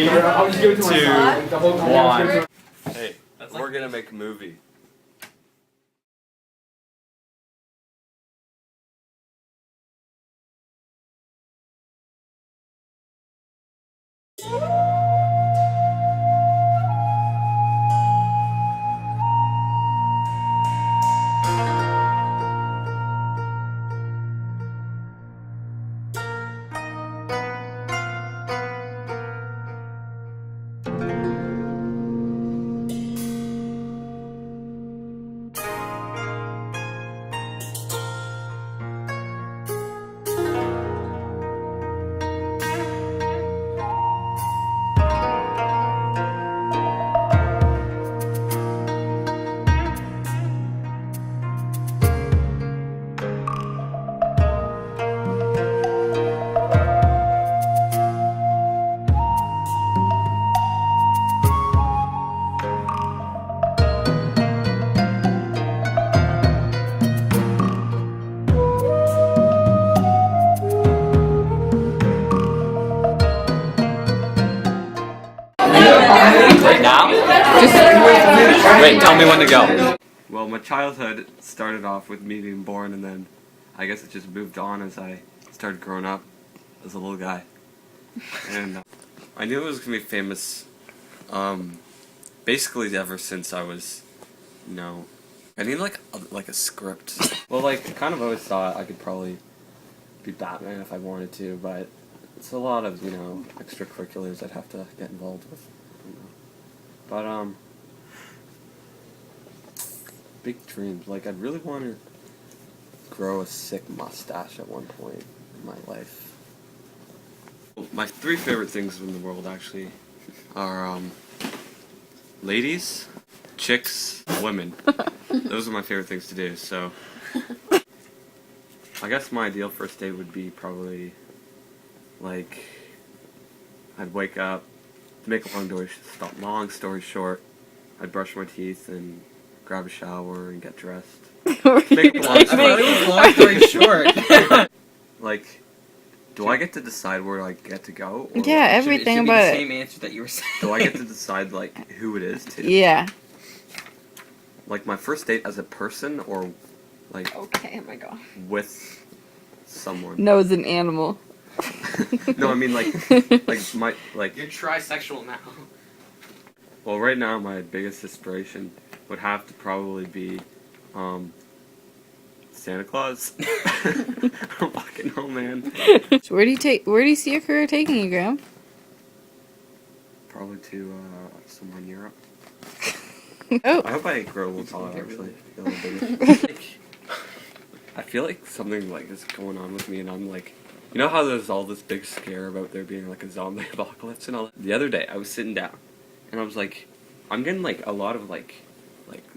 3, 2, 1. Hey, we're gonna make a movie. Right now? Wait, tell me when to go. Well, my childhood started off with me being born, and then I guess it just moved on as I started growing up as a little guy. And I knew it was going to be famous basically ever since I was, I need like a script. Well, like, kind of always thought I could probably be Batman if I wanted to, but it's a lot of, extracurriculars I'd have to get involved with. But, big dreams. Like, I'd really want to grow a sick mustache at one point in my life. My 3 favorite things in the world, actually, are, ladies, chicks, women. Those are my favorite things to do, so... I guess my ideal first date would be probably, like, I'd wake up, to make a long story short, I'd brush my teeth and grab a shower and get dressed. Make a long story short. Like, do I get to decide where I get to go? Or yeah, everything it about the it. Same answer that you were saying. do I get to decide, like, who it is, too? Yeah. Like, my first date as a person, or, like, Okay, oh my god. with someone? No, as an animal. No, I mean, like, You're trisexual now. well, right now, my biggest inspiration would have to probably be, Santa Claus. I don't fucking know, man. So where do you see your career taking you, Graham? Probably to, somewhere in Europe. Oh. I hope I grow a little taller, actually. A little bigger. I feel like something, like, is going on with me, and I'm, like... You know how there's all this big scare about there being, like, a zombie apocalypse and all that? The other day, I was sitting down, and I was like, I'm getting, like, a lot of, like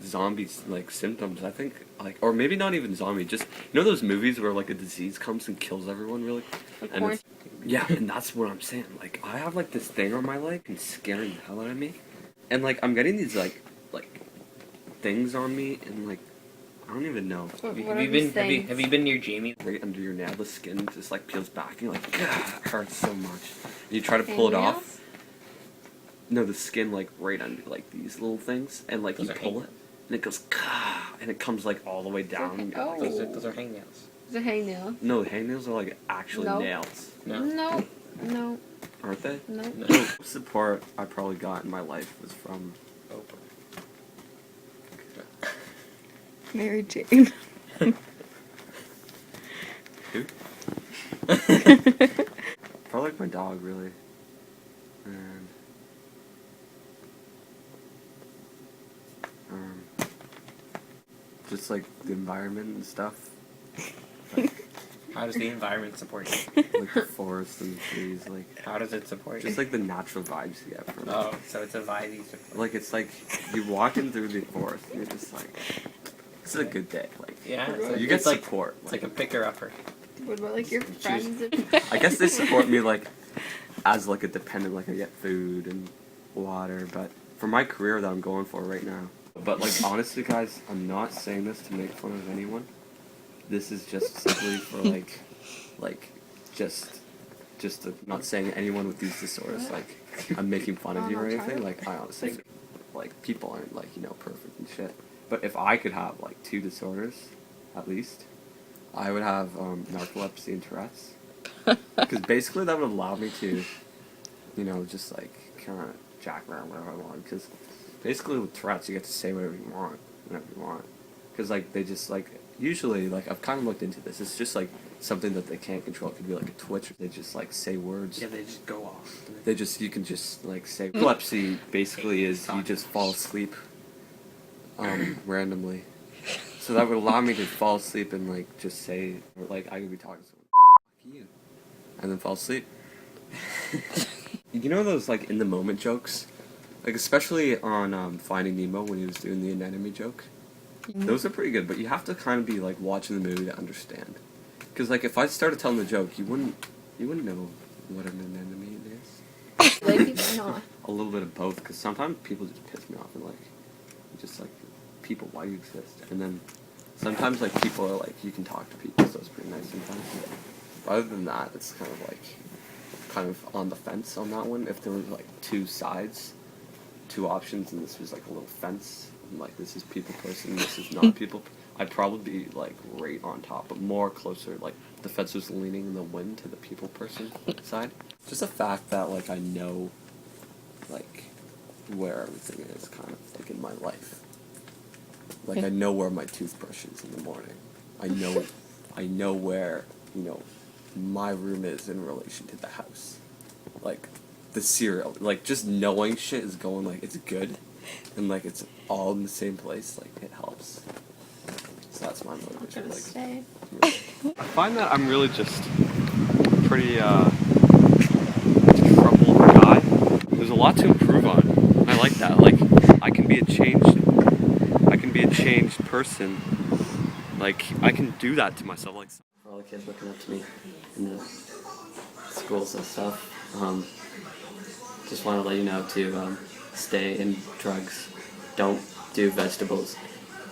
zombies, like, symptoms, I think, like, or maybe not even zombie, just, you know those movies where, like, a disease comes and kills everyone, really? And it's, yeah, and that's what I'm saying, like, I have, like, this thing on my leg, and it's scaring the hell out of me, and, like, I'm getting these, like, things on me, and, like, I don't even know. Have you been near Jamie? Right under your nail, the skin just, like, peels back, and you're like, God, it hurts so much. And you try to pull it off. No, the skin, like, right under, like, these little things, and, like, you pull it, and it goes, and it comes, like, all the way down. Oh. Those are hangnails. It's a hangnail. No, hangnails are, like, actually nails. No. No. Aren't they? No. The support I probably got in my life was from... Mary Jane. Who? Probably like my dog, really. And... just, like, the environment and stuff. Like, how does the environment support you? Like the forest and the trees, like... How does it support you? Just, like, the natural vibes you get from it. Oh, so it's a vibe you support. Like, it's like, you're walking through the forest, and you're just like... This is a good day, like... Yeah, you get support. It's like a picker-upper. What about, like, your friends? I guess they support me, like, as, like, a dependent, like, I get food and water, but for my career that I'm going for right now. But, like, honestly, guys, I'm not saying this to make fun of anyone. This is just simply for, just just not saying anyone with these disorders, like, I'm making fun of you or anything. Like, I honestly, like, people aren't, like, you know, perfect and shit. But if I could have, like, 2 disorders, at least, I would have narcolepsy and Tourette's. Because basically that would allow me to, you know, just, like, kind of jack around wherever I want. Because basically with Tourette's, you get to say whatever you want, whenever you want. Because, like, they just, like, usually, like, I've kind of looked into this. It's just, like, something that they can't control. It could be, like, a twitch. They just, like, say words. Yeah, they just go off. You can just, like, say... Epilepsy basically is you just fall asleep randomly. So that would allow me to fall asleep and, like, just say... Or, like, I could be talking to someone, fuck you. And then fall asleep. You know those, like, in-the-moment jokes? Like, especially on Finding Nemo when he was doing the anemone joke. Those are pretty good, but you have to kind of be, like, watching the movie to understand. Because, like, if I started telling the joke, you wouldn't know what an anemone is. Like people or not? A little bit of both, because sometimes people just piss me off and, like, just, like, people, why do you exist? And then sometimes, like, people are, like, you can talk to people, so it's pretty nice sometimes. But other than that, it's kind of, like, on the fence on that one. If there was, like, 2 sides, 2 options, and this was, like, a little fence, and, like, this is people person, this is not people, I'd probably be, like, right on top, but more closer, like, the fence was leaning the wind to the people person side. Just the fact that, like, I know, like, where everything is, kind of, like, in my life. Like, I know where my toothbrush is in the morning. I know where, you know, my room is in relation to the house. Like, the cereal, like, just knowing shit is going, like, it's good, and, like, it's all in the same place, like, it helps. So that's my motivation. Like, Stay. I find that I'm really just pretty, troubled guy. There's a lot to improve on. I like that. Like, I can be a changed person. Like, I can do that to myself. Like, for all the kids looking up to me in the schools and stuff, just want to let you know to stay in drugs. Don't do vegetables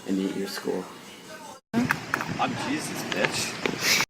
and eat your school. I'm Jesus, bitch.